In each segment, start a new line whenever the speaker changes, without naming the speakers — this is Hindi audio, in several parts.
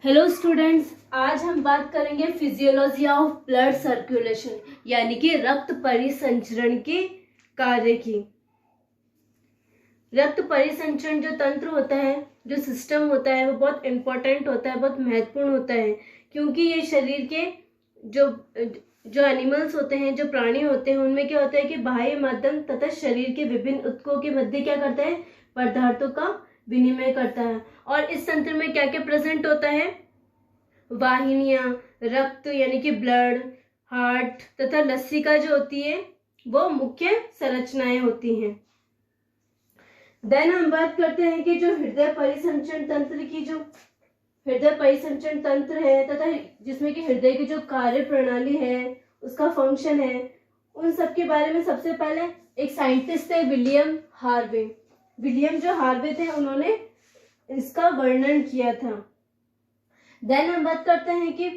हेलो स्टूडेंट्स, आज हम बात करेंगे फिजियोलॉजी ऑफ ब्लड सर्कुलेशन यानी कि रक्त परिसंचरण के कार्य की। रक्त परिसंचरण जो तंत्र होता है, जो सिस्टम होता है, वो बहुत इंपॉर्टेंट होता है, बहुत महत्वपूर्ण होता है, क्योंकि ये शरीर के जो जो एनिमल्स होते हैं, जो प्राणी होते हैं, उनमें क्या होता है कि बाह्य माध्यम तथा शरीर के विभिन्न ऊतकों के मध्य क्या करता है, पदार्थों का विनिमय करता है। और इस तंत्र में क्या क्या प्रेजेंट होता है, वाहिनियां, रक्त यानी कि ब्लड, हार्ट तथा लसिका जो होती है वो मुख्य संरचनाएं होती हैं। देन हम बात करते हैं कि जो हृदय परिसंचरण तंत्र की जो हृदय परिसंचरण तंत्र है तथा जिसमें कि हृदय की जो कार्य प्रणाली है, उसका फंक्शन है, उन सब के बारे में सबसे पहले एक साइंटिस्ट थे विलियम हार्वे। विलियम जो हार्वे थे, उन्होंने इसका वर्णन किया था। देन हम बात करते हैं कि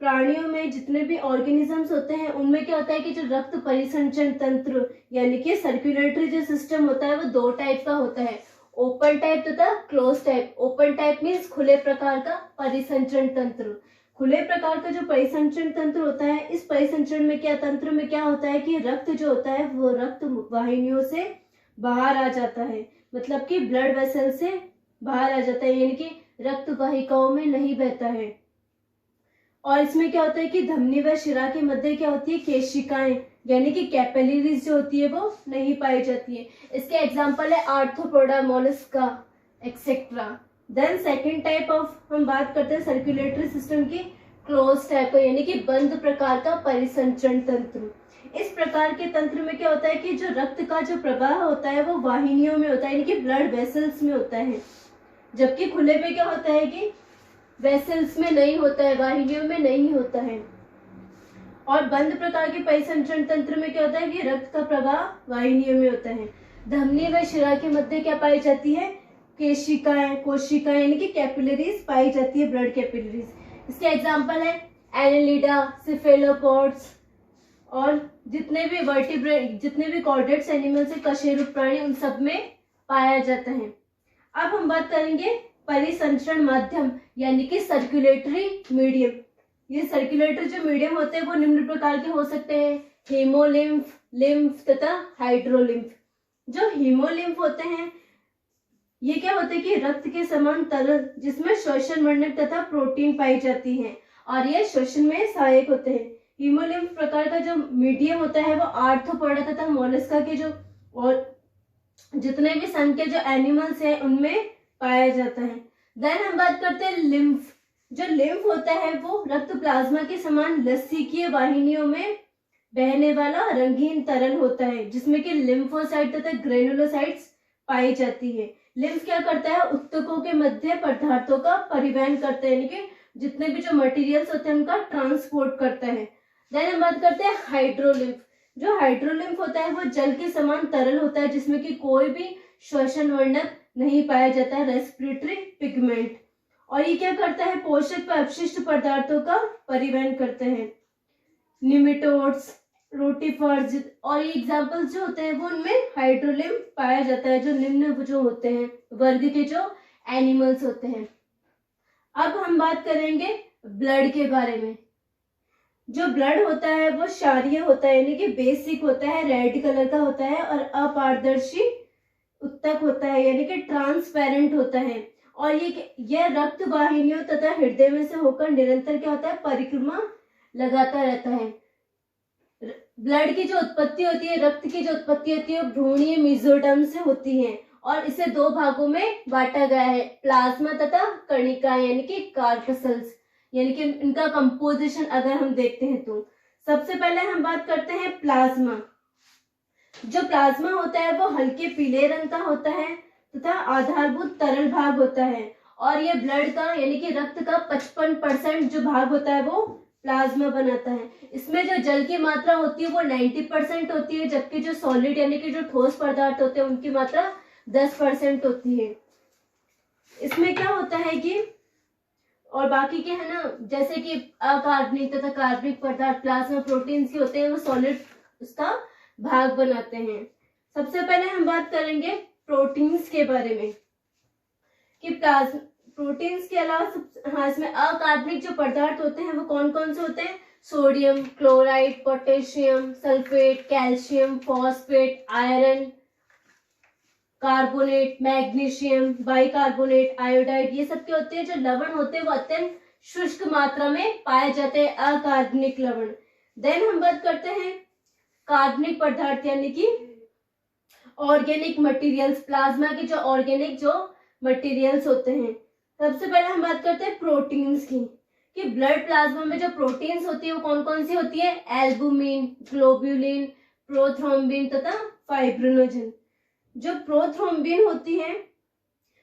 प्राणियों में जितने भी ऑर्गेनिजम्स होते हैं, उनमें क्या होता है कि जो रक्त परिसंचरण तंत्र यानी कि सर्कुलेटरी जो सिस्टम होता है, वो दो टाइप का होता है, ओपन टाइप तथा close type. Open type means खुले प्रकार का परिसंचरण तंत्र। खुले प्रकार का जो परिसंचरण तंत्र होता है, इस परिसंचरण में क्या तंत्र में क्या होता है कि रक्त जो होता है वो रक्त वाहिनियों से बाहर आ जाता है, मतलब कि ब्लड वेसल से बाहर आ जाता है, यानी कि रक्त वाहिकाओं में नहीं बहता है। और इसमें क्या होता है कि धमनी व शिरा के मध्य क्या होती है, केशिकाएं यानी कि कैपिलरीज जो होती है वो नहीं पाई जाती है। इसके एग्जांपल है Arthropoda, Mollusca etcetera. Then second type of हम बात करते हैं सर्कुलेटरी सिस्टम की, क्लोज टाइप का यानी कि बंद प्रकार का परिसंचरण तंत्र। इस प्रकार के तंत्र में क्या होता है कि जो रक्त का जो प्रवाह होता है वो वाहिनियों में होता है, यानी कि ब्लड वेसल्स में होता है, जबकि खुले पे क्या होता है कि वेसल्स में नहीं होता है, वाहिनियों में नहीं होता है। और बंद प्रकार के परिसंचरण तंत्र में क्या होता है कि रक्त का प्रवाह वाहिनियों में होता है। धमनी व शिरा के मध्य क्या पाई जाती है, केशिकाएं, कोशिकाएं यानी कि कैपिलरीज पाई जाती है, ब्लड कैपिलरीज। इसके एग्जांपल है एनेलिडा, सिफेलोपोड्स और जितने भी वर्टिब्रेट, जितने भी कॉर्डेट्स एनिमल्स है, कशेरुक प्राणी, उन सब में पाया जाता है। अब हम बात करेंगे परिसंचरण माध्यम यानी कि सर्कुलेटरी मीडियम। ये सर्कुलेटरी जो मीडियम होते हैं वो निम्न प्रकार के हो सकते हैं, हीमोलिम्फ, लिम्फ तथा हाइड्रोलिम्फ। जो हीमोलिम्फ होते हैं, ये क्या होते हैं कि रक्त के समान तरल जिसमें श्वसन वर्णक तथा प्रोटीन पाई जाती है और ये श्वसन में सहायक होते हैं। हीमोलिम्फ प्रकार का जो मीडियम होता है वो आर्थ्रोपोडा तथा मोलस्का के जो और जितने भी सन के जो एनिमल्स हैं उनमें पाया जाता है। देन हम बात करते हैं लिम्फ। जो लिम्फ होता है वो रक्त प्लाज्मा के समान लसीकीय वाहिनियों में बहने वाला रंगीन तरल होता है, जिसमें कि लिम्फोसाइट तथा ग्रेनुलोसाइट्स पाई जाती है। लिम्फ क्या करता है, ऊतकों के मध्य पदार्थों का परिवहन करता है, यानी कि जितने भी जो मटेरियल्स होते हैं उनका ट्रांसपोर्ट करता है। देन हम बात करते हैं हाइड्रोलिम्फ। जो हाइड्रोलिम्फ होता है वो जल के समान तरल होता है, जिसमें कि कोई भी श्वसन वर्णक नहीं पाया जाता है, रेस्पिरेटरी पिगमेंट। और ये क्या करता है, पोषक व अपशिष्ट पदार्थों का परिवहन करते हैं। निमेटोड्स, रोटिफर्स और ये एग्जांपल्स जो होते हैं वो उनमें हाइड्रोलिम्फ पाया जाता है, जो निम्न जो होते हैं वर्ग के जो एनिमल्स होते हैं। अब हम बात करेंगे ब्लड के बारे में। जो ब्लड होता है वो क्षारीय होता है, यानी कि बेसिक होता है, रेड कलर का होता है और अपारदर्शी उत्तक होता है, यानी कि ट्रांसपेरेंट होता है। और ये रक्त वाहिनियों तथा हृदय में से होकर निरंतर क्या होता है, परिक्रमा लगाता रहता है। ब्लड की जो उत्पत्ति होती है, रक्त की जो उत्पत्ति होती है, भ्रूणीय मेसोडर्म से होती है और इसे दो भागों में बांटा गया है, प्लाज्मा तथा कणिका यानी कि कार्पसल्स। यानी कि इनका कंपोजिशन अगर हम देखते हैं तो सबसे पहले हम बात करते हैं प्लाज्मा। जो प्लाज्मा होता है वो हल्के पीले रंग का होता है तथा आधारभूत तरल भाग होता है और ये ब्लड का यानी कि रक्त का 55% जो भाग होता है वो प्लाज्मा बनाता है। इसमें जो जल की मात्रा होती है वो 90% होती है, जबकि जो सॉलिड यानी कि जो ठोस पदार्थ होते हैं उनकी मात्रा 10% होती है। इसमें क्या होता है कि और बाकी के है ना, जैसे कि अकार्बनिक तथा कार्बनिक पदार्थ प्लाज्मा प्रोटीन्स के होते हैं, वो सॉलिड उसका भाग बनाते हैं। सबसे पहले हम बात करेंगे प्रोटीन्स के बारे में कि प्रोटीन्स के अलावा हाँ, इसमें अकार्बनिक जो पदार्थ होते हैं वो कौन कौन से होते हैं? Sodium chloride, potassium sulphate, calcium phosphate, iron carbonate, magnesium bicarbonate, iodide, ये सब के होते हैं। जो लवण होते हैं वो अत्यंत शुष्क मात्रा में पाए जाते हैं, अकार्बनिक लवण। देन हम बात करते हैं कार्बनिक पदार्थ यानी कि ऑर्गेनिक मटेरियल्स, प्लाज्मा के जो ऑर्गेनिक जो मटेरियल्स होते हैं। सबसे पहले हम बात करते हैं प्रोटीन्स की, कि ब्लड प्लाज्मा में जो प्रोटीन्स होती है वो कौन कौन सी होती है? एल्बुमिन, ग्लोब्यूलिन, प्रोथ्रोम्बिन तथा फाइब्रिनोजन। जो प्रोथ्रोम्बिन होती है,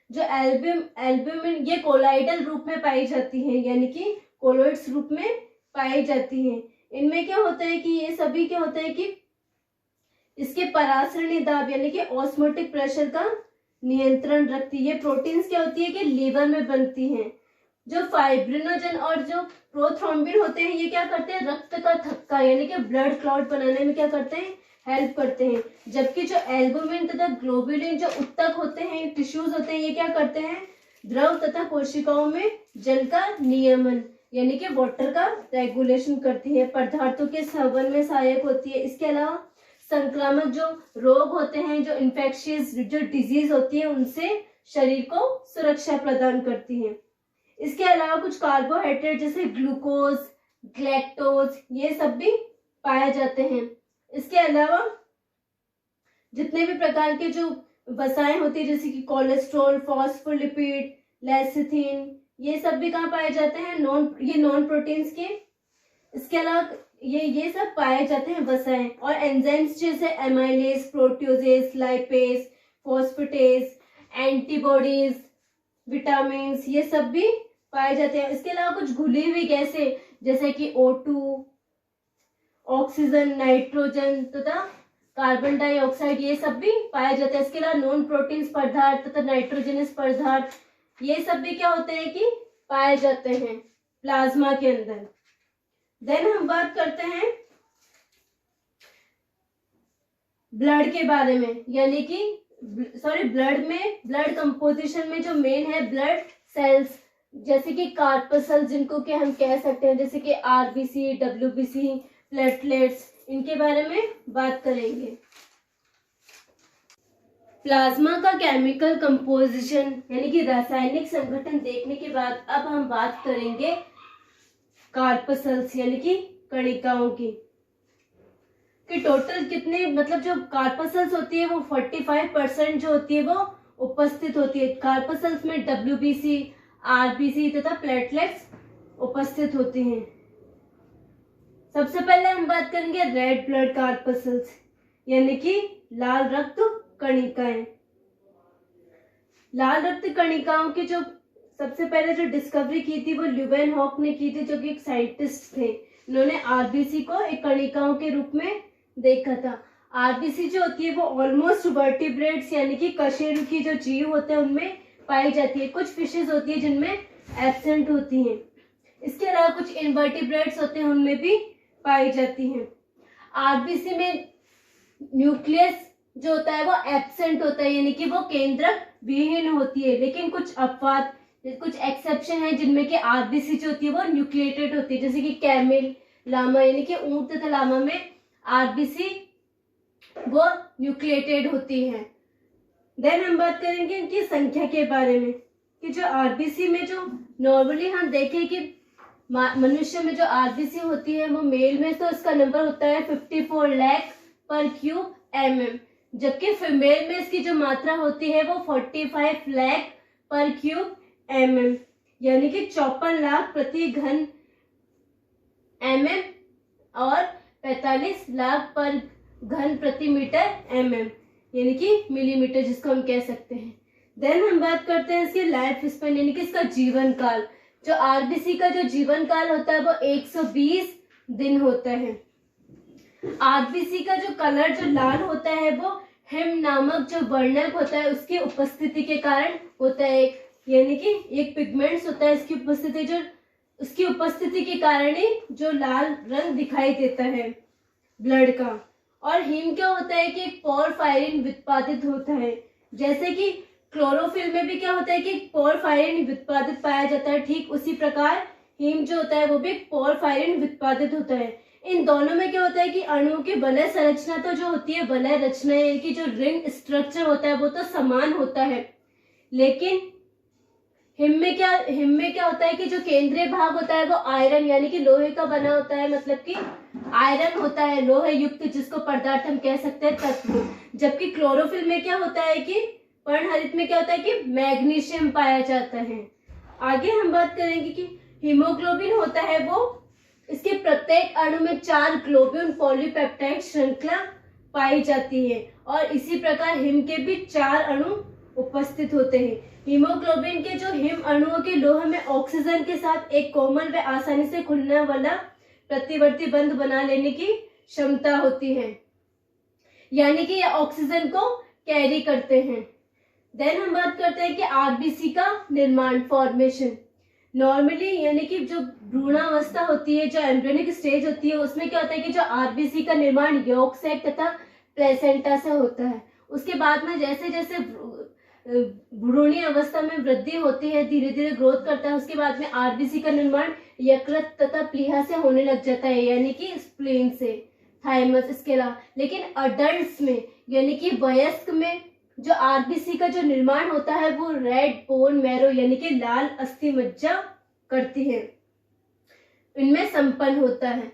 जो एल्बुमिन, ये कोलाइडल रूप में पाई जाती है, यानी कि कोलोइड्स रूप में पाई जाती है। इनमें क्या होता है कि ये सभी क्या होता है कि इसके परासरणी दाब यानी कि ऑस्मोटिक प्रेशर का नियंत्रण रखती है। ये प्रोटीन्स क्या होती है कि लीवर में बनती हैं। जो फाइब्रिनोजन और जो प्रोथ्रोम्बिन होते हैं ये क्या करते हैं? रक्त का थक्का यानी कि ब्लड क्लॉट बनाने में क्या करते हैं? हेल्प करते हैं। जबकि जो एल्बुमिन तथा ग्लोब्यूलिन जो उत्तक होते हैं, टिश्यूज होते हैं, ये क्या करते हैं? द्रव तथा कोशिकाओं में जल का नियमन यानी कि वाटर का रेगुलेशन करती है, पदार्थों के संवहन में सहायक होती है। इसके अलावा संक्रामक जो रोग होते हैं, जो इन्फेक्शियस जो डिजीज होती है, उनसे शरीर को सुरक्षा प्रदान करती है। इसके अलावा कुछ कार्बोहाइड्रेट जैसे ग्लूकोज, ग्लैक्टोज, ये सब भी पाए जाते हैं। इसके अलावा जितने भी प्रकार के जो वसाएं होती है जैसे कि कोलेस्ट्रॉल, फॉस्फोलिपिड, लेसिथिन, ये सब भी कहाँ पाए जाते हैं? नॉन प्रोटीन्स के। इसके अलावा ये सब पाए जाते हैं वसाएं। और एंजाइम्स जैसे amylase, proteases, lipase, phosphatase, antibodies, vitamin, ये सब भी पाए जाते हैं। इसके अलावा कुछ घुली हुई गैसें जैसे कि O2, ऑक्सीजन, नाइट्रोजन तथा कार्बन डाइऑक्साइड, ये सब भी पाए जाते हैं। इसके अलावा नॉन प्रोटीन्स पदार्थ तथा नाइट्रोजनस पदार्थ, ये सब भी क्या होते हैं कि पाए जाते हैं प्लाज्मा के अंदर। देन हम बात करते हैं ब्लड के बारे में, यानी कि ब्लड कंपोजिशन में जो मेन है ब्लड सेल्स, जैसे कि कार्पसल जिनको कि हम कह सकते हैं, जैसे कि आरबीसी, डब्ल्यूबीसी, प्लेटलेट्स, इनके बारे में बात करेंगे। प्लाज्मा का केमिकल कंपोजिशन यानी कि रासायनिक संगठन देखने के बाद अब हम बात करेंगे कार्पसल्स यानी कि कणिकाओं की, कि टोटल कितने, मतलब जो कार्पसल्स होती है वो 45% जो होती है वो उपस्थित होती है। कार्पसल्स में डब्ल्यूबीसी, आरबीसी तथा प्लेटलेट्स उपस्थित होती हैं। सबसे पहले हम बात करेंगे रेड ब्लड कार्पसल्स यानी कि लाल रक्त कणिकाएं। लाल रक्त कणिकाओं की जो सबसे पहले जो डिस्कवरी की थी वो ल्यूवेनहॉक ने की थी, जो कि एक साइंटिस्ट थे। इन्होंने आरबीसी को एक कणिकाओं के रूप में देखा था। आरबीसी जो होती है वो ऑलमोस्ट वर्टिब्रेट्स यानी कि कशेरुकी जो जीव होते हैं उनमें पाई जाती है। कुछ फिशेज होती है जिनमें एब्सेंट होती हैं। इसके अलावा कुछ इनवर्टिब्रेट्स होते हैं उनमें भी पाई जाती हैं। आरबीसी में न्यूक्लियस जो होता है वो एब्सेंट होता है यानी कि वो केंद्रक विहीन होती है, लेकिन कुछ अपवाद, कुछ एक्सेप्शन है जिनमें कि आरबीसी जो होती है वो न्यूक्लिएटेड होती है, जैसे कि कैमिल, लामा यानी कि ऊंट तथा लामा में आरबीसी वो न्यूक्लिएटेड होती है। देन हम बात करेंगे इनकी संख्या के बारे में, कि जो आरबीसी में जो नॉर्मली हम देखें कि मनुष्य में जो आरबीसी होती है वो मेल में तो इसका नंबर होता है 54 लाख पर क्यूब mm, जबकि फीमेल में इसकी जो मात्रा होती है वो 45 लाख पर क्यूब mm यानी कि 54 लाख प्रति घन mm और 45 लाख पर घन प्रति मीटर mm यानी कि मिलीमीटर जिसको हम कह सकते हैं। देन हम बात करते हैं इसके लाइफ स्पेन यानी कि इसका जीवन काल। जो आरबीसी का जो जीवन काल होता है वो 120 दिन होता है। आरबीसी का जो कलर जो लाल होता है वो हेम नामक जो वर्णक होता है उसकी उपस्थिति के कारण होता है, यानी कि एक पिगमेंट्स होता है इसकी उपस्थिति, जो उसकी उपस्थिति के कारण ही जो लाल रंग दिखाई देता है ब्लड का। और हीम क्या होता है कि पोरफायरिन उत्पादित होता है, जैसे कि क्लोरोफिल में भी क्या होता है कि पोरफायरिन व्युत्पादित पाया जाता है, ठीक उसी प्रकार हीम जो होता है वो भी पोरफायरिन व्युत्पादित होता है। इन दोनों में क्या होता है कि अणुओं की वलय संरचना तो जो होती है, वलय रचना यानी कि जो रिंग स्ट्रक्चर होता है वो तो समान होता है, लेकिन हिम में क्या होता है कि जो केंद्रीय भाग होता है वो आयरन यानी कि लोहे का बना होता है, मतलब कि आयरन होता है, लोहे युक्त, जिसको पदार्थ हम कह सकते हैं, तत्व। जबकि क्लोरोफिल में क्या होता है कि पर्णहरित में क्या होता है कि मैग्नीशियम पाया जाता है। आगे हम बात करेंगे कि हीमोग्लोबिन होता है वो, इसके प्रत्येक अणु में 4 ग्लोबिन पॉलीपेप्टाइड श्रृंखला पाई जाती है और इसी प्रकार हिम के भी 4 अणु उपस्थित होते हैं। हीमोग्लोबिन के जो हिम अणुओं के लोह में ऑक्सीजन के साथ एक कोमल व आसानी से खुलने वाला प्रतिवर्ती बंध बना लेने की क्षमता होती है, यानी कि ये ऑक्सीजन को कैरी करते हैं। देन हम बात करते हैं कि आरबीसी का निर्माण, फॉर्मेशन। नॉर्मली यानी कि जो भ्रूणावस्था होती है, जो एम्ब्रियोनिक स्टेज होती है, उसमें क्या होता है कि जो आरबीसी का निर्माण यॉर्क सैक तथा प्लेसेंटा से होता है। उसके बाद में जैसे जैसे भ्रूणीय अवस्था में वृद्धि होती है, धीरे धीरे ग्रोथ करता है, उसके बाद में आरबीसी का निर्माण यकृत तथा प्लीहा से होने लग जाता है, यानी कि स्प्लीन से, थाइमस, इसके अलावा। लेकिन अडल्ट्स में यानी कि वयस्क में जो आरबीसी का जो निर्माण होता है वो रेड बोन मैरो यानी कि लाल अस्थि मज्जा करती है, इनमें संपन्न होता है।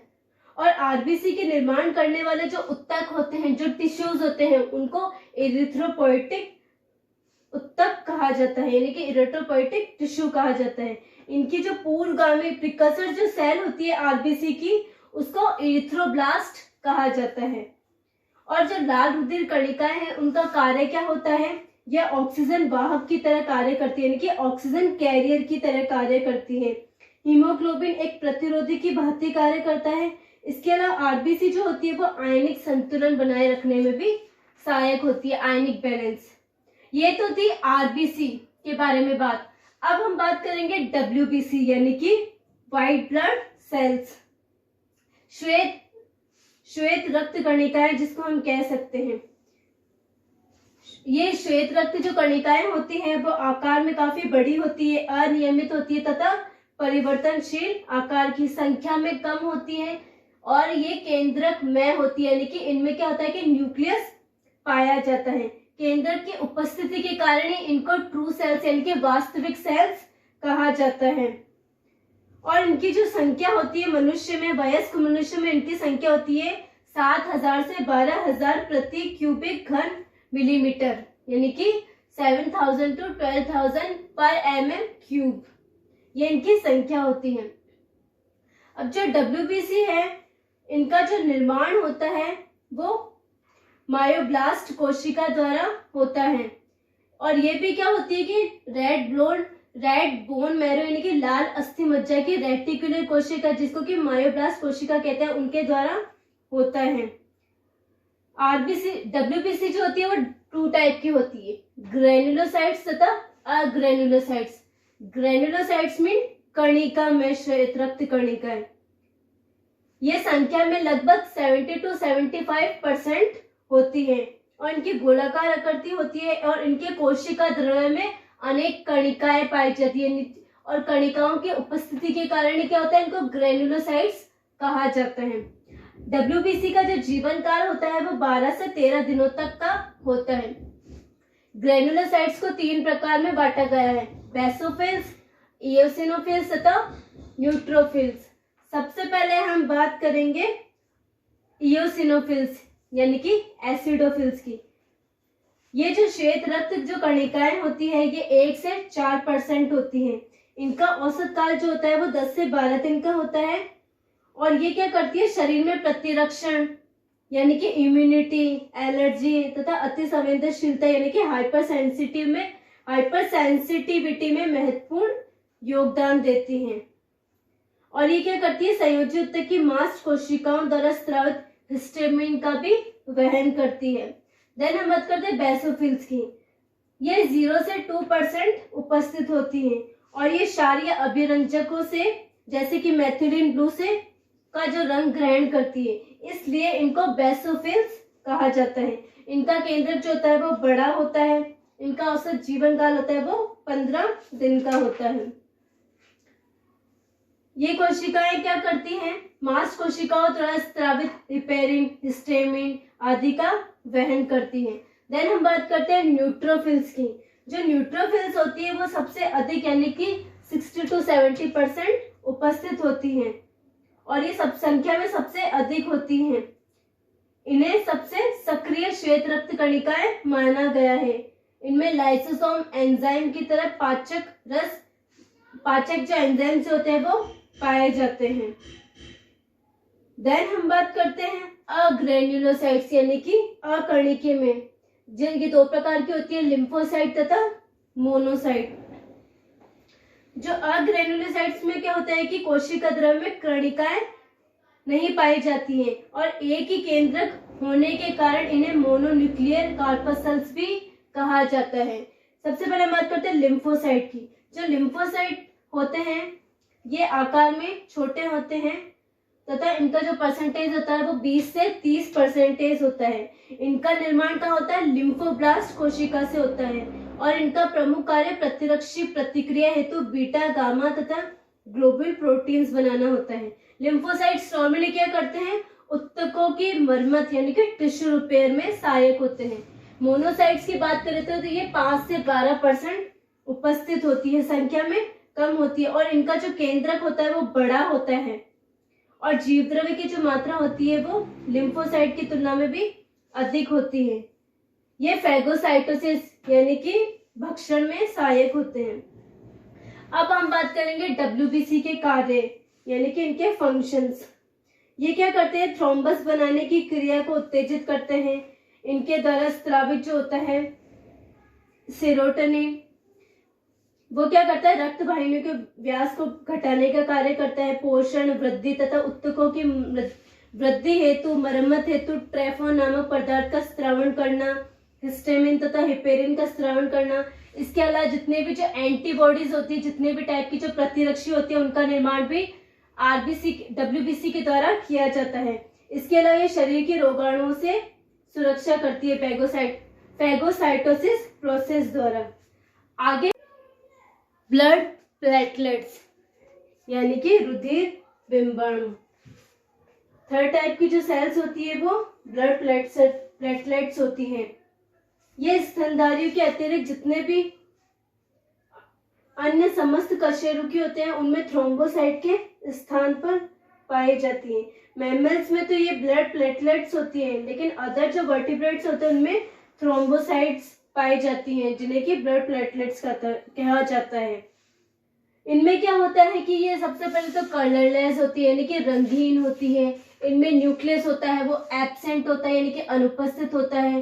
और आरबीसी के निर्माण करने वाले जो उत्तक होते हैं, जो टिश्यूज होते हैं, उनको इरिथ्रोपोइटिक उत्तक कहा जाता है, यानी कि इरिथ्रोपोइटिक टिश्यू कहा जाता है। इनकी जो पूर्वगामी प्रिकसर जो सेल होती है आरबीसी की, उसको इरिथ्रोब्लास्ट कहा जाता है। और जो लाल रुधिर कणिकाएं हैं, उनका कार्य क्या होता है, यह ऑक्सीजन वाहक की तरह कार्य करती है, यानी कि ऑक्सीजन कैरियर की तरह कार्य करती है। हीमोग्लोबिन एक प्रतिरोधी की भांति कार्य करता है। इसके अलावा आरबीसी जो होती है वो आयनिक संतुलन बनाए रखने में भी सहायक होती है, आयनिक बैलेंस। ये तो थी आरबीसी के बारे में बात। अब हम बात करेंगे डब्ल्यूबीसी यानी कि व्हाइट ब्लड सेल्स, श्वेत रक्त कणिकाएं जिसको हम कह सकते हैं। ये श्वेत रक्त जो कणिकाएं होती हैं वो आकार में काफी बड़ी होती है, अनियमित होती है तथा परिवर्तनशील आकार की, संख्या में कम होती है और ये केंद्रकमय होती है, यानी कि इनमें क्या होता है कि न्यूक्लियस पाया जाता है। केंद्रक की उपस्थिति के कारण ही इनको ट्रू सेल्स यानी कि वास्तविक सेल्स कहा जाता है। और इनकी जो संख्या होती है मनुष्य में, वयस्क मनुष्य में इनकी संख्या होती है 7000 से 12000 प्रति क्यूबिक घन मिलीमीटर, यानी कि 7000 to 12000 पर mm क्यूब, ये इनकी संख्या होती है। अब जो डब्ल्यूबीसी है, इनका जो निर्माण होता है वो मायोब्लास्ट कोशिका द्वारा होता है। और ये भी क्या होती है कि रेड बोन मैरो यानी कि लाल अस्थि मज्जा की रेटिकुलर कोशिका, जिसको कि मायोब्लास्ट कोशिका कहते हैं, उनके द्वारा होता है। आरबीसी डब्ल्यूबीसी जो होती है वो 2 टाइप की होती है, ग्रेनुलोसाइट्स तथा अग्रेनुलोसाइट्स। ग्रेनुलोसाइट्स मीन कणिका में श्वेत रक्त कणिकाएं। ये संख्या में लगभग 70 to 75% होती है और इनकी गोलाकार आकृति होती है और इनके कोशिका द्रव्य में अनेक कणिकाएं पाई जाती है और कणिकाओं की उपस्थिति के कारण क्या होता है, इनको ग्रेनुलोसाइट्स कहा जाता है। डब्ल्यूबीसी का जो जीवन काल होता है वो 12 से 13 दिनों तक का होता है। ग्रेनुलोसाइट्स को 3 प्रकार में बांटा गया है, बेसोफिल्स, इओसिनोफिल्स तथा न्यूट्रोफिल्स। सबसे पहले हम बात करेंगे इओसिनोफिल्स यानी कि एसिडोफिल्स की। ये जो श्वेत रक्त जो कणिकाएं होती है ये 1 से 4% होती हैं। इनका औसत काल जो होता है वो 10 से 12 दिन का होता है और ये क्या करती है, शरीर में प्रतिरक्षण यानी कि इम्यूनिटी, एलर्जी तथा अति संवेदनशीलता यानी कि हाइपर सेंसिटिविटी में महत्वपूर्ण योगदान देती हैं। और ये क्या करती है, संयोजी ऊतक की मांस कोशिकाओं द्वारा स्रावित हिस्टामिन का भी वहन करती है। देन हम बात करते हैं बेसोफिल्स की। ये 0 से 2% उपस्थित होती हैं और ये क्षारीय अभिरंजकों से जैसे कि मेथिलीन ब्लू से का जो रंग ग्रहण करती है, इसलिए इनको बेसोफिल्स कहा जाता है। इनका केंद्रक जो होता है वो बड़ा होता है इनका औसत जीवन काल होता है वो 15 दिन का होता है। ये कोशिकाएं क्या करती हैं? मांस कोशिकाओं द्वारा स्रावित हिपेरिन, हिस्टामिन आदि का वहन करती हैं। देन हम बात करते हैं न्यूट्रोफिल्स की। जो न्यूट्रोफिल्स होती है वो सबसे अधिक यानी कि 60 to 70% उपस्थित होती हैं और ये सब संख्या में सबसे अधिक होती हैं। इन्हें सबसे सक्रिय श्वेत रक्त कणिकाएं माना गया है। इनमें लाइसोसोम एंजाइम की तरह पाचक जो एंजाइम्स होते हैं वो पाए जाते हैं। देन हम बात करते हैं अग्रेन्युलोसाइट्स यानी कि अकणिकीय में, जिनकी दो प्रकार की होती है, लिम्फोसाइट तथा मोनोसाइट। जो अग्रेन्युलोसाइट्स में क्या होता है कि कोशिका द्रव्य में कणिकाएं नहीं पाई जाती हैं और एक ही केंद्रक होने के कारण इन्हें मोनोन्यूक्लियर कार्पसेल्स भी कहा जाता है। सबसे पहले बात करते हैं लिम्फोसाइट की। जो लिम्फोसाइट होते हैं ये आकार में छोटे होते हैं तथा इनका जो परसेंटेज होता है वो 20 से 30% होता है। इनका निर्माण कहाँ होता है? लिम्फोब्लास्ट कोशिका से होता है और इनका प्रमुख कार्य प्रतिरक्षी प्रतिक्रिया हेतु बीटा, गामा तथा ग्लोबुल प्रोटीन्स बनाना होता है। लिम्फोसाइट्स नॉर्मली क्या करते हैं? उत्तकों की मरम्मत यानी कि टिश्यू रिपेयर में सहायक होते हैं। मोनोसाइट्स की बात करें तो ये 5 से 12% उपस्थित होती है, संख्या में कम होती है और इनका जो केंद्रक होता है वो बड़ा होता है और जीवद्रव्य की जो मात्रा होती है वो लिम्फोसाइट की तुलना में भी अधिक होती है। ये फैगोसाइटोसिस यानी कि भक्षण में सहायक होते हैं। अब हम बात करेंगे WBC के कार्य यानी कि इनके फंक्शंस। ये क्या करते हैं? थ्रोम्बस बनाने की क्रिया को उत्तेजित करते हैं। इनके द्वारा स्रावित जो होता है सेरोटोनिन, वो क्या करता है? रक्त वाहिनियों के व्यास को घटाने का कार्य करता है। पोषण, वृद्धि तथा उत्तकों की वृद्धि हेतु, मरम्मत हेतु ट्रेफोन नामक पदार्थ का स्रावण करना, हिस्टामिन तथा हिपेरिन का स्रावण करना। इसके अलावा जितने भी जो एंटीबॉडीज होती है, जितने भी टाइप की जो प्रतिरक्षी होती है, उनका निर्माण भी WBC के द्वारा किया जाता है। इसके अलावा ये शरीर के रोगाणुओं से सुरक्षा करती है फैगोसाइटोसिस प्रोसेस द्वारा। आगे ब्लड प्लेटलेट्स यानी कि रुधिर बिंबाणु। थर्ड टाइप की जो सेल्स होती है वो ब्लड प्लेटलेट्स होती हैं। ये स्तनधारियों के अतिरिक्त जितने भी अन्य समस्त कशेरुकी होते हैं उनमें थ्रोम्बोसाइट के स्थान पर पाई जाती हैं। मैमल्स में तो ये ब्लड प्लेटलेट्स होती हैं, लेकिन अदर जो वर्टिब्रेट्स होते हैं उनमें थ्रोम्बोसाइट्स पाई जाती हैं, जिन्हें कि ब्लड प्लेटलेट्स कहा जाता है। इनमें क्या होता है कि ये सबसे पहले तो कलरलेस होती है यानी कि रंगहीन होती है। इनमें न्यूक्लियस होता है वो एब्सेंट होता है यानी कि अनुपस्थित होता है।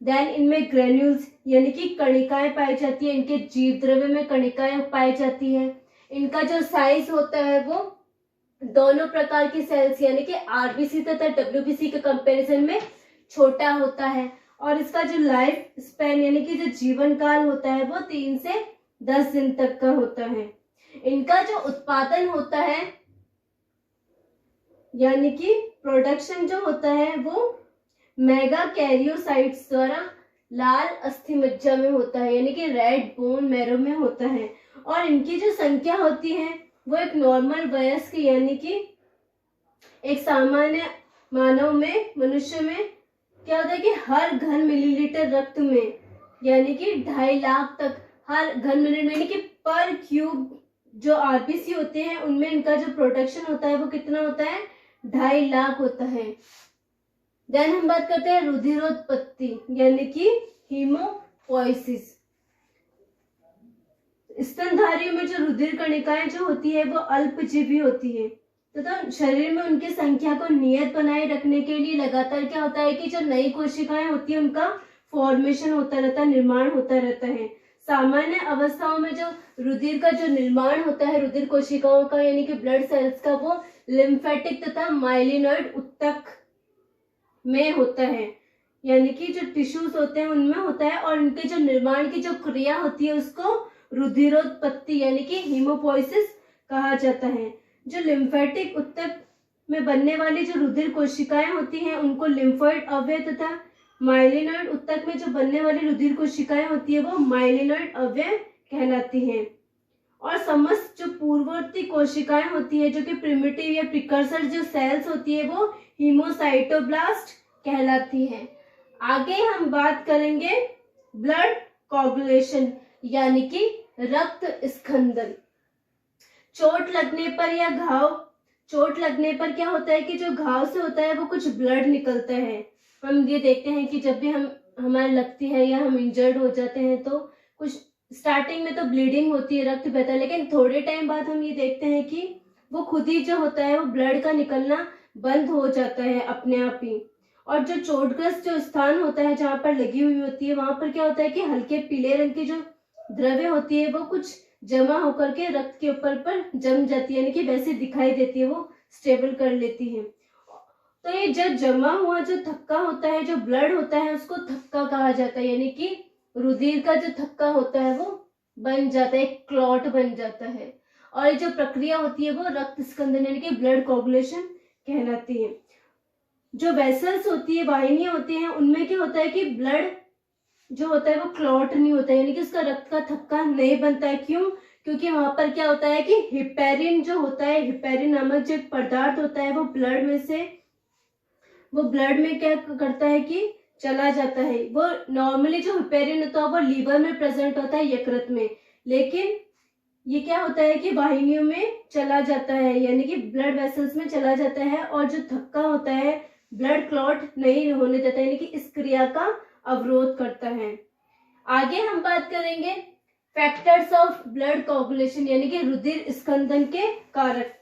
देन इनमें ग्रेन्यूल्स यानी कि कणिकाएं पाई जाती है। इनके जीव द्रव्य में कणिकाएं पाई जाती है। इनका जो साइज होता है वो दोनों प्रकार की सेल्स यानी कि RBC तथा WBC के कंपैरिजन में छोटा होता है और इसका जो लाइफ स्पैन यानी कि जो जीवन काल होता है वो 3 से 10 दिन तक का होता है। इनका जो उत्पादन होता है यानी कि प्रोडक्शन जो होता है वो मेगा कैरियोसाइट्स द्वारा लाल अस्थि मज्जा में होता है यानी कि रेड बोन मैरो में होता है और इनकी जो संख्या होती है वो एक नॉर्मल वयस्क यानी कि एक सामान्य मानव में, मनुष्य में क्या होता है कि हर घन मिलीलीटर रक्त में यानी कि 2.5 लाख तक हर घन मिनट में यानी कि पर क्यूब जो RBC होते हैं उनमें इनका जो प्रोडक्शन होता है वो कितना होता है? 2.5 लाख होता है। देन हम बात करते हैं रुधिरोत्पत्ति यानी कि हीमोपोइसिस। स्तनधारियों में जो रुधिर कणिकाएं जो होती है वो अल्पजीवी होती है तथा शरीर में उनकी संख्या को नियत बनाए रखने के लिए लगातार क्या होता है कि जो नई कोशिकाएं होती है उनका फॉर्मेशन होता रहता है, निर्माण होता रहता है। सामान्य अवस्थाओं में जो रुधिर का जो निर्माण होता है रुधिर कोशिकाओं का यानी कि ब्लड सेल्स का वो लिम्फेटिक तथा माइलिनॉइड उत्तक में होता है यानी कि जो टिश्यूज होते हैं उनमें होता है और इनके जो निर्माण की जो क्रिया होती है उसको रुधिरोत्पत्ति यानी कि हीमोपोइसिस कहा जाता है। जो लिम्फेटिक उत्तक में बनने वाली जो रुधिर कोशिकाएं होती हैं उनको लिम्फोइड अवयव तथा माइलिनॉइड ऊतक में जो बनने वाली रुधिर कोशिकाएं होती है वो माइलिनॉइड अवयव कहलाती हैं। और समस्त जो पूर्ववर्ती कोशिकाएं होती है, जो कि प्रिमिटिव या प्रिकर्सर जो सेल्स होती है, वो हीमोसाइटोब्लास्ट कहलाती है। आगे हम बात करेंगे ब्लड कोगुलेशन यानी कि रक्त स्खंदन। चोट लगने पर या चोट लगने पर क्या होता है कि जो घाव से होता है वो कुछ ब्लड निकलता है। हम ये देखते हैं कि जब भी हमारे लगती है या हम इंजर्ड हो जाते हैं तो कुछ स्टार्टिंग में तो ब्लीडिंग होती है, रक्त बहता है, लेकिन थोड़े टाइम बाद हम ये देखते हैं कि वो खुद ही जो होता है वो ब्लड का निकलना बंद हो जाता है अपने आप ही। और जो चोटग्रस्त जो स्थान होता है जहाँ पर लगी हुई होती है, वहां पर क्या होता है कि हल्के पीले रंग की जो द्रव्य होती है वो कुछ जमा होकर के रक्त के ऊपर पर जम जाती है, यानी कि वैसे दिखाई देती है, वो स्टेबल कर लेती है। तो ये जो जमा हुआ जो थक्का होता है, जो ब्लड होता है, उसको थक्का कहा जाता है, यानी कि रुधिर का जो थक्का होता है वो बन जाता है, एक क्लॉट बन जाता है। और ये जो प्रक्रिया होती है वो रक्त स्कंदन यानी कि ब्लड कोगुलेशन कहलाती है। जो वेसल्स होती है, वाहिनियां होती हैं, उनमें क्या होता है कि ब्लड जो होता है वो क्लॉट नहीं होता है, यानी कि उसका रक्त का थक्का नहीं बनता है। क्यों? क्योंकि वहां पर क्या होता है कि हिपेरिन जो होता है, हिपेरिन नामक जो पदार्थ होता है वो ब्लड में क्या करता है कि चला जाता है। वो नॉर्मली जो हिपेरिन होता है वो लीवर में प्रेजेंट होता है, यकृत में, लेकिन ये क्या होता है कि वाहिनियों में चला जाता है, यानी कि ब्लड वेसल्स में चला जाता है। और जो थक्का होता है ब्लड क्लॉट नहीं होने देता, यानी कि इस क्रिया का अवरोध करता है। आगे हम बात करेंगे फैक्टर्स ऑफ ब्लड कोगुलेशन यानी कि रुधिर स्कंदन के कारक,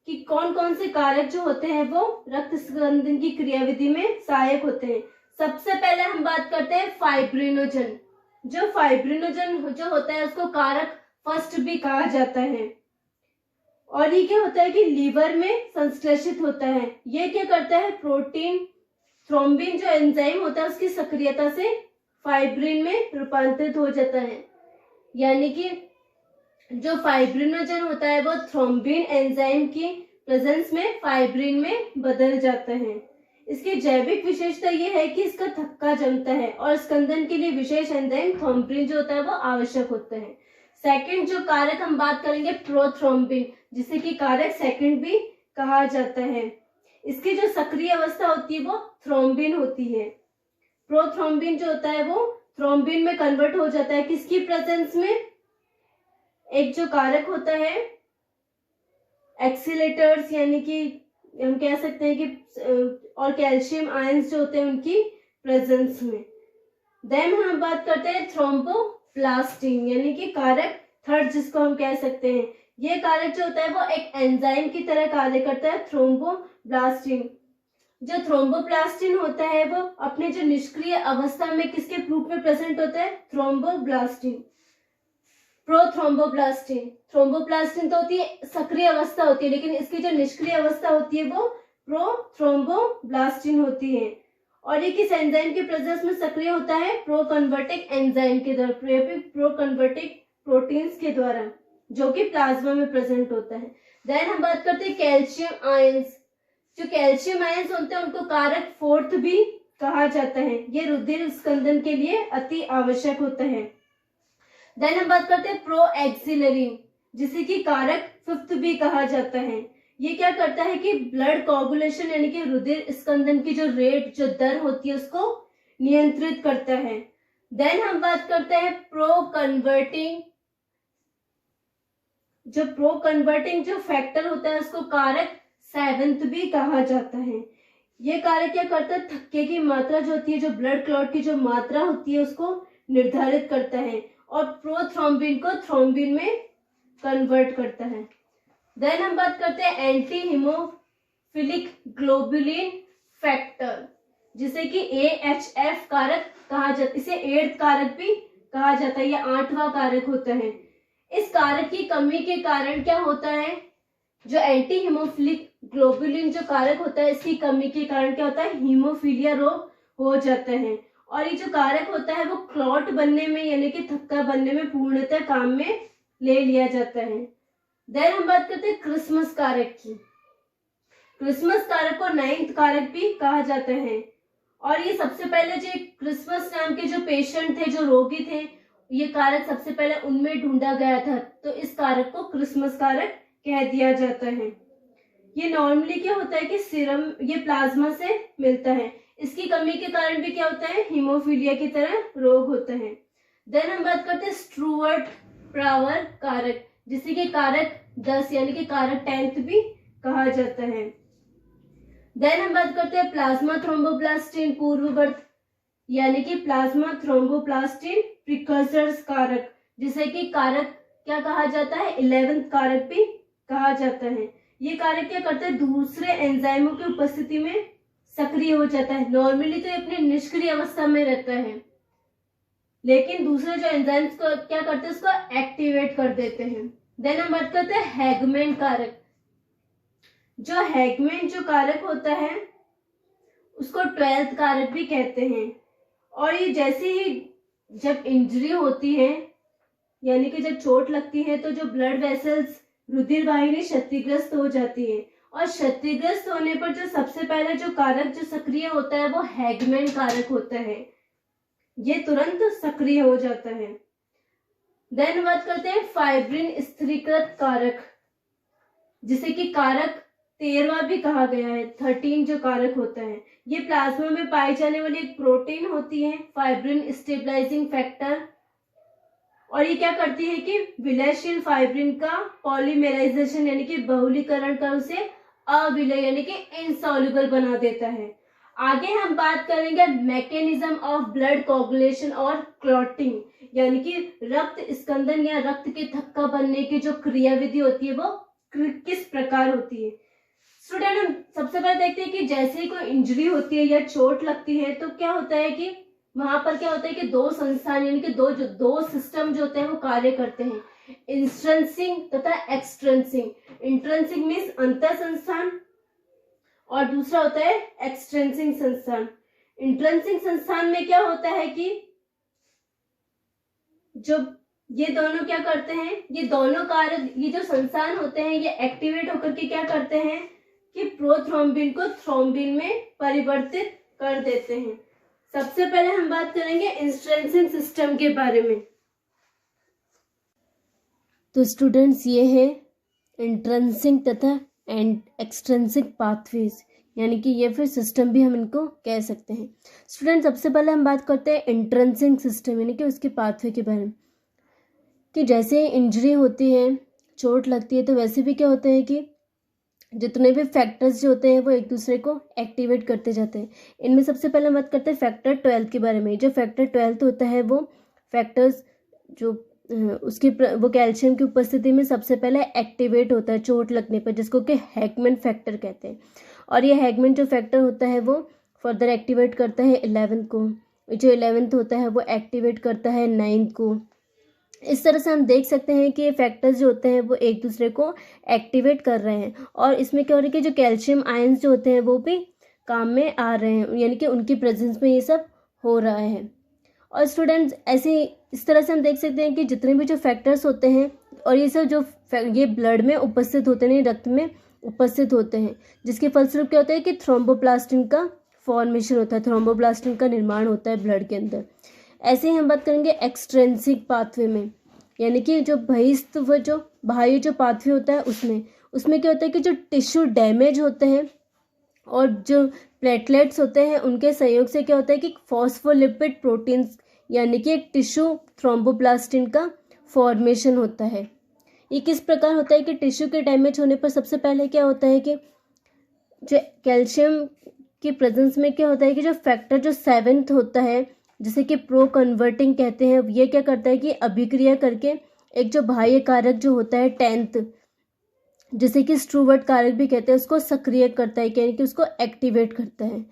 कि कौन कौन से कारक जो होते हैं वो रक्त स्कंदन की क्रियाविधि में सहायक होते हैं। सबसे पहले हम बात करते हैं फाइब्रिनोजन। जो फाइब्रिनोजन जो होता है उसको कारक फर्स्ट भी कहा जाता है। और ये क्या होता है कि लीवर में संश्लेषित होता है। ये क्या करता है, प्रोटीन थ्रोम्बिन जो एंजाइम होता है उसकी सक्रियता से फाइब्रिन में रूपांतरित हो जाता है, यानी कि जो फाइब्रिनोजन होता है वो थ्रोम्बिन एंजाइम की प्रेजेंस में फाइब्रिन में बदल जाता है। इसकी जैविक विशेषता ये है कि इसका थक्का जमता है और स्कंदन के लिए विशेष एंजाइम थ्रोम्बिन जो होता है वो आवश्यक होता है। सेकंड जो कारक हम बात करेंगे प्रोथ्रोम्बिन, जिसे कि कारक सेकंड भी कहा जाता है। इसकी जो सक्रिय अवस्था होती है वो थ्रोम्बिन होती है। प्रोथ्रोम्बिन जो होता है वो थ्रोम्बिन में कन्वर्ट हो जाता है किसकी प्रेजेंस में, एक जो कारक होता है एक्सीलेटर्स, यानी कि हम कह सकते हैं कि और कैल्शियम आयंस जो होते हैं उनकी प्रेजेंस में। देन हम बात करते हैं थ्रोम्बोप्लास्टिन, यानी कि कारक थर्ड जिसको हम कह सकते हैं। ये कारक जो होता है वो एक एंजाइम की तरह कार्य करता है, थ्रोम्बोप्लास्टिन। जो थ्रोम्बोप्लास्टिन होता है वो अपने जो निष्क्रिय अवस्था में किसके रूप में प्रेजेंट होता है, थ्रोम्बोप्लास्टिन। प्रोथ्रोम्बोप्लास्टिन, थ्रोम्बोप्लास्टिन तो होती है सक्रिय अवस्था होती है, लेकिन इसकी जो निष्क्रिय अवस्था होती है वो प्रोथ्रोम्बोप्लास्टिन होती है। और ये किस एंजाइम के प्रेजेंस में सक्रिय होता है, प्रोकन्वर्टिक एंजाइम के द्वारा, प्रोकन्वर्टिक प्रोटीन्स के द्वारा, जो कि प्लाज्मा में प्रेजेंट होता है। देन हम बात करते हैं कैल्शियम आयंस। जो कैल्शियम आयंस होते हैं उनको कारक फोर्थ भी कहा जाता है। ये रुधिर स्कंदन के लिए अति आवश्यक होता है। देन हम बात करते हैं प्रो एक्सिलरीन, जिसे कि कारक फिफ्थ भी कहा जाता है। ये क्या करता है कि ब्लड कोगुलेशन यानी कि रुधिर स्कंदन की जो रेट जो दर होती है उसको नियंत्रित करता है। देन हम बात करते हैं प्रो कन्वर्टिंग जो फैक्टर होता है उसको कारक सेवेंथ भी कहा जाता है। ये कारक क्या करता है, थक्के की मात्रा जो होती है, जो ब्लड क्लॉट की जो मात्रा होती है उसको निर्धारित करता है और प्रोथ्रोम्बिन को थ्रोम्बिन में कन्वर्ट करता है। देन हम बात करते हैं एंटी हीमोफिलिक ग्लोबुलिन फैक्टर, जिसे कि AHF कारक कहा जाता है। इसे 8th कारक भी कहा जाता है, यह 8वां कारक होता है। इस कारक की कमी के कारण क्या होता है, जो एंटी हीमोफिलिक ग्लोबुलिन जो कारक होता है इसकी कमी के कारण क्या होता है, हीमोफीलिया रोग हो जाता है। और ये जो कारक होता है वो क्लॉट बनने में यानी कि थक्का बनने में पूर्णतः काम में ले लिया जाता है। देन हम बात करते हैं क्रिसमस कारक की। क्रिसमस कारक को 9th कारक भी कहा जाता है और ये सबसे पहले जो क्रिस्मस नाम के जो पेशेंट थे, जो रोगी थे, ये कारक सबसे पहले उनमें ढूंढा गया था, तो इस कारक को क्रिसमस कारक कह दिया जाता है। ये नॉर्मली क्या होता है कि सीरम, ये प्लाज्मा से मिलता है। इसकी कमी के कारण भी क्या होता है, हीमोफीलिया की तरह रोग होता है। देन हम बात करते हैं स्टुअर्ट प्रावर कारक, जिसे कि कारक 10 यानी कि कारक 10th भी कहा जाता है। देन हम बात करते हैं प्लाज्मा थ्रोम्बोप्लास्टिन पूर्ववर्त यानी कि प्लाज्मा थ्रोम्बोप्लास्टिन प्रिकर्सर्स कारक, जिसे कि कारक क्या कहा जाता है, 11th कारक भी कहा जाता है। ये कारक क्या करता है, दूसरे एंजाइमों की उपस्थिति में सक्रिय हो जाता है। नॉर्मली तो ये अपने निष्क्रिय अवस्था में रहता है, लेकिन दूसरे जो एंजाइम्स को क्या करते हैं, उसको एक्टिवेट कर देते हैं। देन हम बात करते हैं हैगमैन कारक। जो हैगमैन जो कारक होता है उसको 12th कारक भी कहते हैं। और ये जैसे ही जब इंजरी होती है यानी कि जब चोट लगती है तो जो ब्लड वेसल्स, रुधिर वाहिनी क्षतिग्रस्त हो जाती है, और क्षतिग्रस्त होने पर जो सबसे पहले जो कारक जो सक्रिय होता है वो हैगमैन कारक होता है। ये तुरंत सक्रिय हो जाता है। देन बात करते हैं फाइब्रिन स्थिरीकृत कारक, जिसे कि कारक 13वां भी कहा गया है। 13 जो कारक होता है, ये प्लाज्मा में पाई जाने वाली एक प्रोटीन होती है, फाइब्रिन स्टेबलाइजिंग फैक्टर, और ये क्या करती है कि विलयशील फाइब्रिन का पॉलीमेराइजेशन यानी कि बहुलीकरण कर उसे अविलय यानी कि इनसॉल्युबल बना देता है। आगे हम बात करेंगे मैकेनिज्म ऑफ ब्लड कोगुलेशन और क्लॉटिंग, यानी कि रक्त स्कंदन या रक्त के थक्का बनने की जो क्रियाविधि होती है वो किस प्रकार होती है। स्टूडेंट, हम सबसे पहले देखते हैं कि जैसे ही कोई इंजरी होती है या चोट लगती है तो क्या होता है कि वहां पर क्या होता है कि दो संस्थान यानी कि दो सिस्टम जो होते हैं वो कार्य करते हैं, इंट्रिंसिक तथा एक्सट्रिंसिक। इंट्रिंसिक मीन्स अंतर संस्थान और दूसरा होता है एक्सट्रिंसिक संस्थान। इंट्रिंसिक संस्थान में क्या होता है कि जो ये दोनों क्या करते हैं, ये दोनों कारक, ये जो संस्थान होते हैं ये एक्टिवेट होकर के क्या करते हैं कि प्रोथ्रोम्बिन को थ्रोम्बिन में परिवर्तित कर देते हैं। सबसे पहले हम बात करेंगे इंट्रिंसिक सिस्टम के बारे में। तो स्टूडेंट्स, ये है इंट्रिंसिक तथा एक्सट्रिंसिक पाथवेज, यानी कि ये फिर सिस्टम भी हम इनको कह सकते हैं। स्टूडेंट, सबसे पहले हम बात करते हैं इंट्रिंसिक सिस्टम यानी कि उसके पाथवे के बारे में, कि जैसे इंजरी होती है, चोट लगती है, तो वैसे भी क्या होता है कि जितने भी फैक्टर्स जो होते हैं वो एक दूसरे को एक्टिवेट करते जाते हैं। इनमें सबसे पहले हम बात करते हैं फैक्टर 12 के बारे में। जो फैक्टर 12 होता है वो फैक्टर्स जो उसकी वो कैल्शियम की उपस्थिति में सबसे पहले एक्टिवेट होता है चोट लगने पर, जिसको कि हैगमैन फैक्टर कहते हैं। और ये हैगमैन जो फैक्टर होता है वो फर्दर एक्टिवेट करता है 11th को, जो 11th होता है वो एक्टिवेट करता है 9th को। इस तरह से हम देख सकते हैं कि ये फैक्टर्स जो होते हैं वो एक दूसरे को एक्टिवेट कर रहे हैं, और इसमें क्या हो रहा है कि जो कैल्शियम आयंस जो होते हैं वो भी काम में आ रहे हैं, यानी कि उनकी प्रेजेंस में ये सब हो रहा है। और स्टूडेंट्स, ऐसे इस तरह से हम देख सकते हैं कि जितने भी जो फैक्टर्स होते हैं और ये सब जो ये ब्लड में उपस्थित होते हैं, रक्त में उपस्थित होते हैं, जिसके फलस्वरूप क्या होता है कि थ्रोम्बोप्लास्टिन का फॉर्मेशन होता है, थ्रोम्बोप्लास्टिन का निर्माण होता है ब्लड के अंदर। ऐसे ही हम बात करेंगे एक्सट्रिंसिक पाथवे में, यानी कि जो बहिस्त्व जो बाह्य जो पाथवे होता है उसमें क्या होता है कि जो टिश्यू डैमेज होते हैं और जो प्लेटलेट्स होते हैं उनके सहयोग से क्या होता है कि फॉस्फोलिपिड प्रोटीन्स यानी कि एक टिश्यू थ्रोम्बोप्लास्टिन का फॉर्मेशन होता है। ये किस प्रकार होता है कि टिश्यू के डैमेज होने पर सबसे पहले क्या होता है कि जो कैल्शियम की प्रेजेंस में क्या होता है कि जो फैक्टर जो 7th होता है जिसे कि प्रो कन्वर्टिंग कहते हैं, ये क्या करता है कि अभिक्रिया करके एक जो बाह्य कारक जो होता है 10th, जिसे कि स्टुअर्ट कारक भी कहते हैं, उसको सक्रिय करता है, यानी कि उसको एक्टिवेट करता है।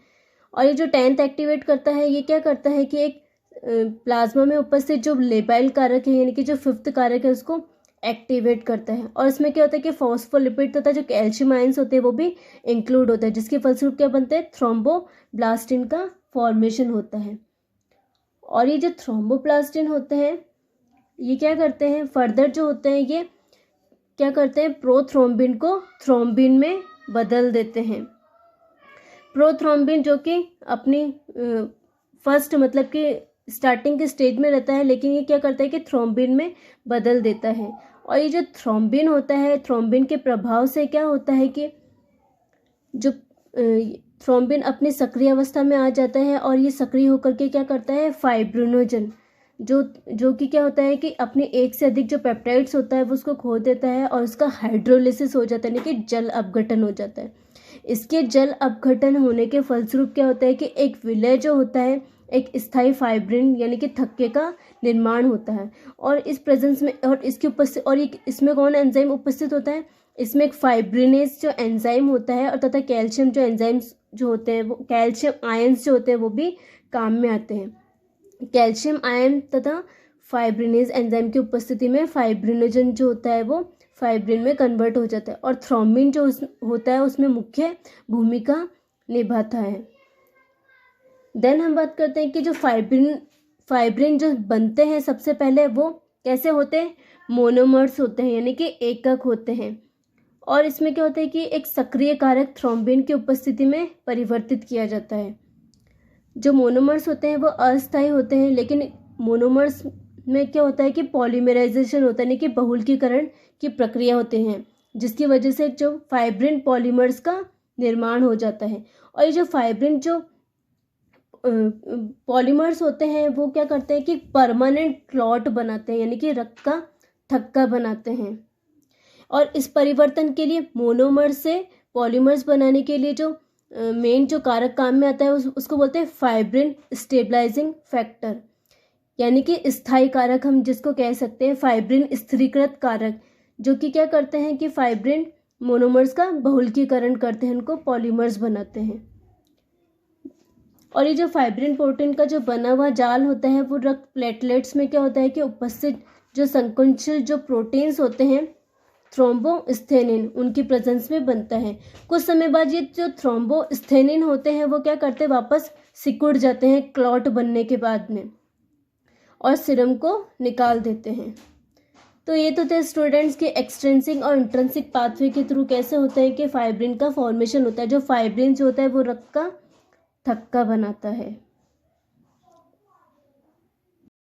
और ये जो 10th एक्टिवेट करता है ये क्या करता है कि एक प्लाज्मा में उपस्थित जो लेबाइल कारक है यानी कि जो 5th कारक है उसको एक्टिवेट करता है। और इसमें क्या होता है कि फॉस्फोलिपिड तथा जो कैल्शियम आयंस होते हैं वो भी इंक्लूड होता है, जिसके फलस्वरूप क्या बनते हैं, थ्रोम्बोब्लास्टिन का फॉर्मेशन होता है। और ये जो थ्रोम्बोप्लास्टिन होते हैं ये क्या करते हैं, फर्दर जो होते हैं ये क्या करते हैं, प्रोथ्रोम्बिन को थ्रोम्बिन में बदल देते हैं। प्रोथ्रोम्बिन जो कि अपनी फर्स्ट मतलब कि स्टार्टिंग के स्टेज में रहता है, लेकिन ये क्या करता है कि थ्रोम्बिन में बदल देता है। और ये जो थ्रोम्बिन होता है, थ्रोम्बिन के प्रभाव से क्या होता है कि जो थ्रोम्बिन अपनी सक्रिय अवस्था में आ जाता है, और ये सक्रिय होकर के क्या करता है, फाइब्रिनोजन जो कि क्या होता है कि अपने एक से अधिक जो पेप्टाइड्स होता है वो उसको खो देता है, और उसका हाइड्रोलिसिस हो जाता है, यानी कि जल अपघटन हो जाता है। इसके जल अपघटन होने के फलस्वरूप क्या होता है कि एक विलय जो होता है, एक स्थायी फाइब्रिन यानी कि थक्के का निर्माण होता है। और इस प्रेजेंस में और इसकी उपस्थित और इसमें कौन एंजाइम उपस्थित होता है, इसमें एक फाइब्रिनेज जो एंजाइम होता है, और तथा कैल्शियम जो एंजाइम्स जो होते हैं, वो कैल्शियम आयंस जो होते हैं वो भी काम में आते हैं। कैल्शियम आयन तथा फाइब्रिनेज एंजाइम की उपस्थिति में फाइब्रिनोजन जो होता है वो फाइब्रिन में कन्वर्ट हो जाता है, और थ्रोम्बिन जो होता है उसमें मुख्य भूमिका निभाता है। देन हम बात करते हैं कि जो फाइब्रिन जो बनते हैं सबसे पहले वो कैसे होते हैं, मोनोमर्स होते हैं, यानी कि एकक होते हैं। और इसमें क्या होता है कि एक सक्रिय कारक थ्रोम्बिन की उपस्थिति में परिवर्तित किया जाता है। जो मोनोमर्स होते हैं वो अस्थायी होते हैं, लेकिन मोनोमर्स में क्या होता है कि पॉलीमराइजेशन होता है, यानी कि बहुलकीकरण की प्रक्रिया होते हैं, जिसकी वजह से जो फाइब्रिन पॉलीमर्स का निर्माण हो जाता है। और ये जो फाइब्रिन जो पॉलीमर्स होते हैं वो क्या करते हैं कि परमानेंट क्लॉट बनाते हैं, यानी कि रक्त का थक्का बनाते हैं। और इस परिवर्तन के लिए मोनोमर से पॉलीमर्स बनाने के लिए जो मेन जो कारक काम में आता है उसको बोलते हैं फाइब्रिन स्टेबलाइजिंग फैक्टर, यानी कि स्थायी कारक हम जिसको कह सकते हैं फाइब्रिन स्थिरीकृत कारक, जो कि क्या करते हैं कि फाइब्रिन मोनोमर्स का बहुलकीकरण करते हैं, उनको पॉलीमर्स बनाते हैं। और ये जो फाइब्रिन प्रोटीन का जो बना हुआ जाल होता है वो रक्त प्लेटलेट्स में क्या होता है कि उपस्थित जो संकुचित जो प्रोटीन्स होते हैं थ्रोम्बोस्थेनिन उनकी प्रेजेंस में बनता है। कुछ समय बाद ये जो थ्रोम्बोस्थेनिन होते हैं वो क्या करते हैं, वापस सिकुड़ जाते हैं क्लॉट बनने के बाद में, और सीरम को निकाल देते हैं। तो ये तो थे स्टूडेंट्स के एक्सट्रिंसिक और इंट्रिंसिक पाथवे के थ्रू कैसे होता है कि फाइब्रिन का फॉर्मेशन होता है। जो फाइब्रिन जो होता है वो रक्त का थक्का बनाता है।